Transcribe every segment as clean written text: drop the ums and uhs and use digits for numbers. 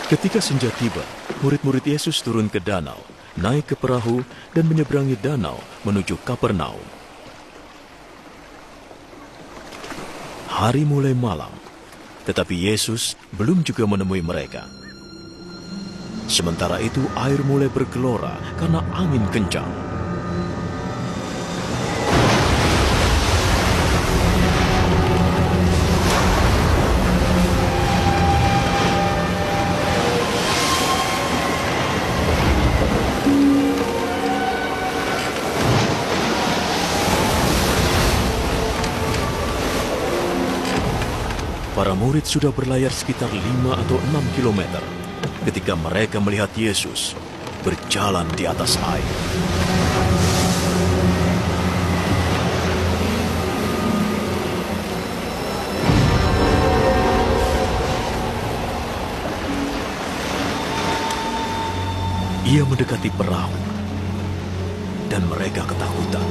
Ketika senja tiba, murid-murid Yesus turun ke danau, naik ke perahu, dan menyeberangi danau menuju Kapernaum. Hari mulai malam, tetapi Yesus belum juga menemui mereka. Sementara itu air mulai bergelora karena angin kencang. Para murid sudah berlayar sekitar 5 atau 6 kilometer ketika mereka melihat Yesus berjalan di atas air. Ia mendekati perahu dan mereka ketakutan.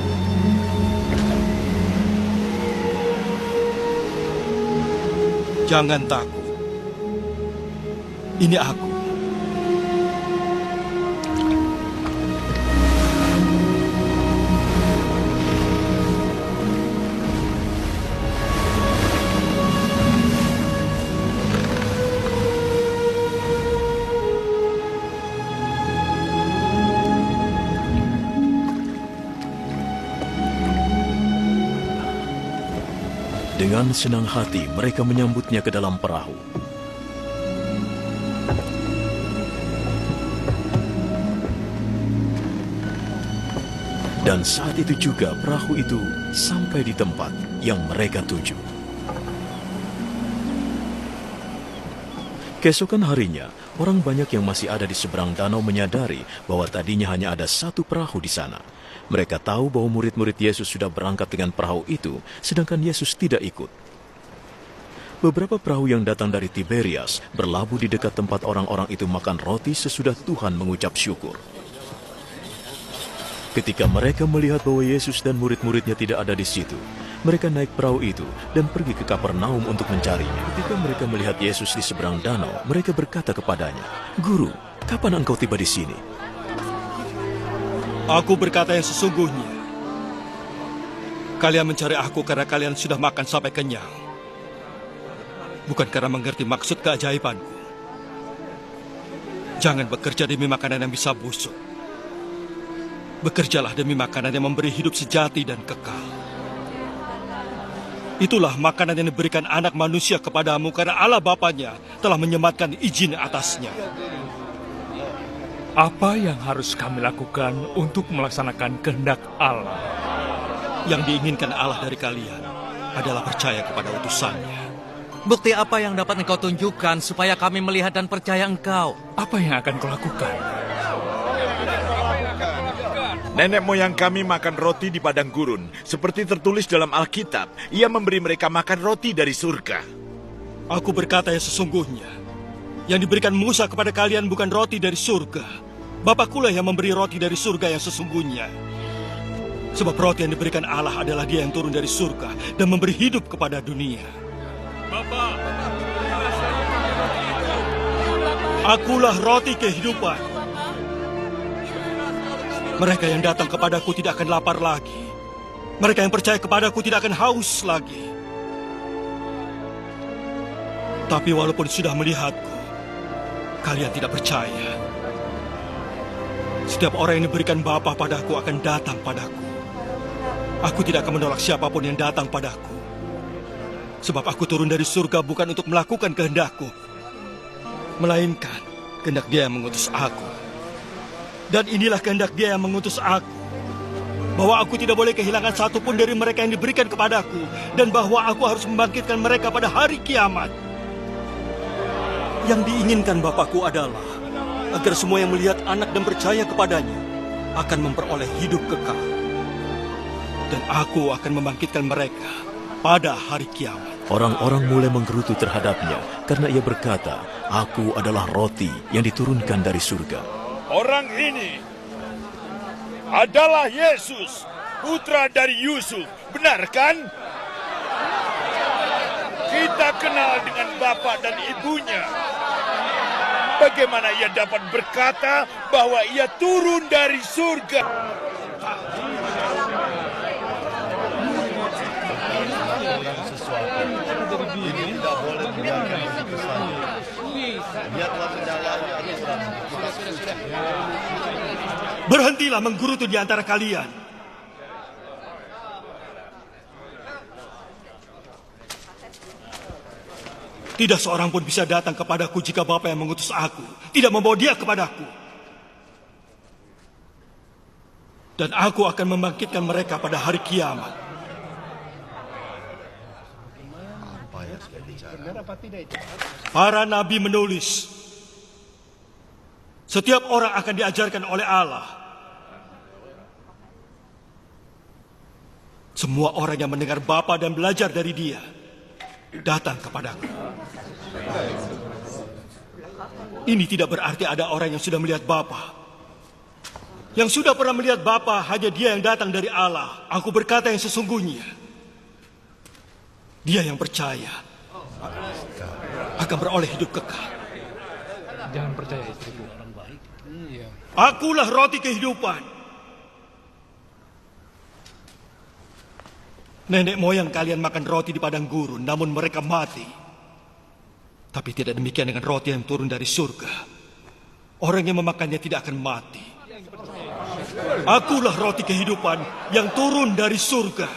Jangan takut. Ini aku. Dengan senang hati mereka menyambutnya ke dalam perahu. Dan saat itu juga perahu itu sampai di tempat yang mereka tuju. Keesokan harinya, orang banyak yang masih ada di seberang danau menyadari bahwa tadinya hanya ada satu perahu di sana. Mereka tahu bahwa murid-murid Yesus sudah berangkat dengan perahu itu, sedangkan Yesus tidak ikut. Beberapa perahu yang datang dari Tiberias berlabuh di dekat tempat orang-orang itu makan roti sesudah Tuhan mengucap syukur. Ketika mereka melihat bahwa Yesus dan murid-muridnya tidak ada di situ, mereka naik perahu itu dan pergi ke Kapernaum untuk mencarinya. Ketika mereka melihat Yesus di seberang danau, mereka berkata kepadanya, "Guru, kapan engkau tiba di sini?" Aku berkata yang sesungguhnya. Kalian mencari aku karena kalian sudah makan sampai kenyang. Bukan karena mengerti maksud keajaibanku. Jangan bekerja demi makanan yang bisa busuk. Bekerjalah demi makanan yang memberi hidup sejati dan kekal. Itulah makanan yang diberikan anak manusia kepadamu karena Allah Bapanya telah menyematkan izin atasnya. Apa yang harus kami lakukan untuk melaksanakan kehendak Allah? Yang diinginkan Allah dari kalian adalah percaya kepada utusannya. Bukti apa yang dapat engkau tunjukkan supaya kami melihat dan percaya engkau? Apa yang akan kau lakukan? Nenek moyang kami makan roti di padang gurun. Seperti tertulis dalam Alkitab, Ia memberi mereka makan roti dari surga. Aku berkata yang sesungguhnya. Yang diberikan Musa kepada kalian bukan roti dari surga. Bapakkulah yang memberi roti dari surga yang sesungguhnya. Sebab roti yang diberikan Allah adalah Dia yang turun dari surga dan memberi hidup kepada dunia. Bapa, akulah roti kehidupan. Mereka yang datang kepadaku tidak akan lapar lagi. Mereka yang percaya kepadaku tidak akan haus lagi. Tapi walaupun sudah melihatku, kalian tidak percaya. Setiap orang yang diberikan Bapa padaku akan datang padaku. Aku tidak akan menolak siapapun yang datang padaku. Sebab aku turun dari surga bukan untuk melakukan kehendakku, melainkan kehendak Dia yang mengutus aku. Dan inilah kehendak Dia yang mengutus aku, bahwa aku tidak boleh kehilangan satu pun dari mereka yang diberikan kepadaku, dan bahwa aku harus membangkitkan mereka pada hari kiamat. Yang diinginkan Bapakku adalah agar semua yang melihat anak dan percaya kepadanya akan memperoleh hidup kekal. Dan aku akan membangkitkan mereka pada hari kiamat. Orang-orang mulai menggerutu terhadapnya karena ia berkata, "Aku adalah roti yang diturunkan dari surga." Orang ini adalah Yesus, putra dari Yusuf, benar kan? Kita kenal dengan bapak dan ibunya. Bagaimana ia dapat berkata bahwa ia turun dari surga? Berhentilah menggerutu di antara kalian. Tidak seorang pun bisa datang kepadaku jika Bapa yang mengutus aku tidak membawa dia kepadaku. Dan aku akan membangkitkan mereka pada hari kiamat. Para nabi menulis, setiap orang akan diajarkan oleh Allah. Semua orang yang mendengar Bapa dan belajar dari dia datang kepadaku. Ini tidak berarti ada orang yang sudah melihat Bapa. Yang sudah pernah melihat Bapa hanya dia yang datang dari Allah. Aku berkata yang sesungguhnya. Dia yang percaya akan beroleh hidup kekal. Jangan percaya istriku. Akulah roti kehidupan. Nenek moyang kalian makan roti di padang gurun, namun mereka mati. Tapi tidak demikian dengan roti yang turun dari surga. Orang yang memakannya tidak akan mati. Akulah roti kehidupan yang turun dari surga.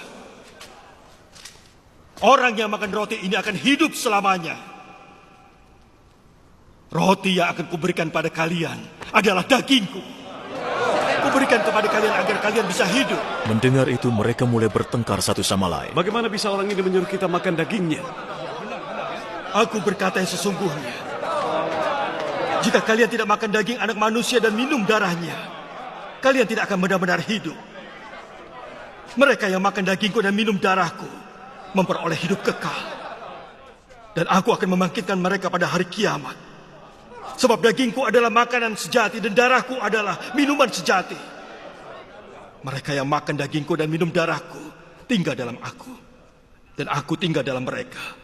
Orang yang makan roti ini akan hidup selamanya. Roti yang akan kuberikan pada kalian adalah dagingku. Kuberikan kepada kalian agar kalian bisa hidup. Mendengar itu mereka mulai bertengkar satu sama lain. Bagaimana bisa orang ini menyuruh kita makan dagingnya? Aku berkata yang sesungguhnya. Jika kalian tidak makan daging anak manusia dan minum darahnya, kalian tidak akan benar-benar hidup. Mereka yang makan dagingku dan minum darahku memperoleh hidup kekal. Dan aku akan membangkitkan mereka pada hari kiamat. Sebab dagingku adalah makanan sejati dan darahku adalah minuman sejati. Mereka yang makan dagingku dan minum darahku tinggal dalam aku. Dan aku tinggal dalam mereka.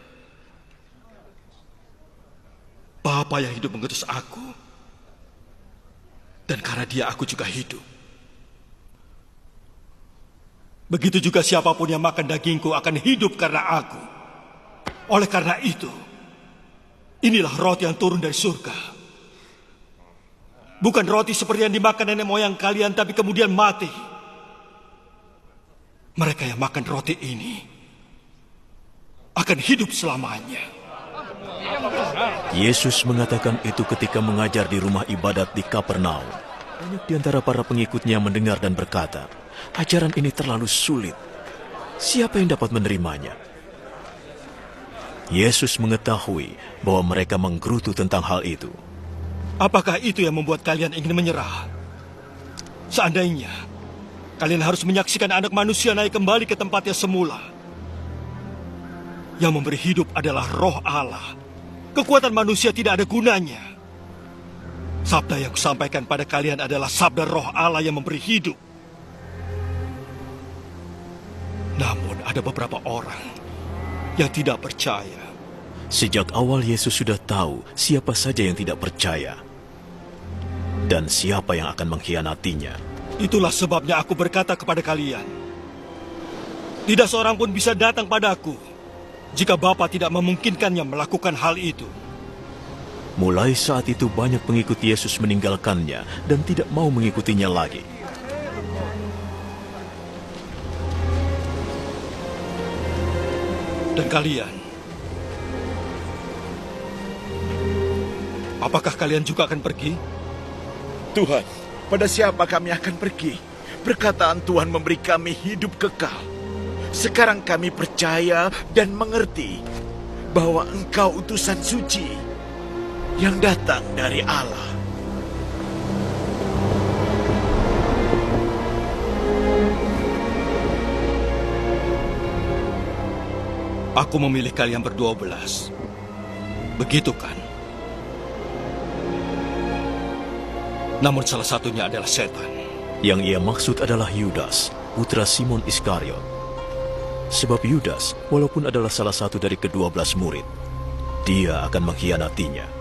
Bapa yang hidup mengutus aku. Dan karena dia aku juga hidup. Begitu juga siapapun yang makan dagingku akan hidup karena aku. Oleh karena itu, inilah roti yang turun dari surga. Bukan roti seperti yang dimakan nenek moyang kalian, tapi kemudian mati. Mereka yang makan roti ini akan hidup selamanya. Yesus mengatakan itu ketika mengajar di rumah ibadat di Kapernaum. Banyak di antara para pengikutnya mendengar dan berkata, ajaran ini terlalu sulit. Siapa yang dapat menerimanya? Yesus mengetahui bahwa mereka menggerutu tentang hal itu. Apakah itu yang membuat kalian ingin menyerah? Seandainya kalian harus menyaksikan anak manusia naik kembali ke tempatnya semula. Yang memberi hidup adalah roh Allah. Kekuatan manusia tidak ada gunanya. Sabda yang kusampaikan pada kalian adalah sabda roh Allah yang memberi hidup. Namun ada beberapa orang yang tidak percaya. Sejak awal Yesus sudah tahu siapa saja yang tidak percaya. Dan siapa yang akan mengkhianatinya. Itulah sebabnya aku berkata kepada kalian. Tidak seorang pun bisa datang padaku jika Bapa tidak memungkinkannya melakukan hal itu. Mulai saat itu banyak pengikut Yesus meninggalkannya dan tidak mau mengikutinya lagi. Dan kalian, apakah kalian juga akan pergi? Tuhan, pada siapa kami akan pergi? Perkataan Tuhan memberi kami hidup kekal. Sekarang kami percaya dan mengerti bahwa Engkau utusan suci yang datang dari Allah. Aku memilih kalian ber-12. Begitu kan? Namun salah satunya adalah setan. Yang ia maksud adalah Yudas, putra Simon Iskariot. Sebab Yudas, walaupun adalah salah satu dari ke-12 murid, dia akan mengkhianatinya.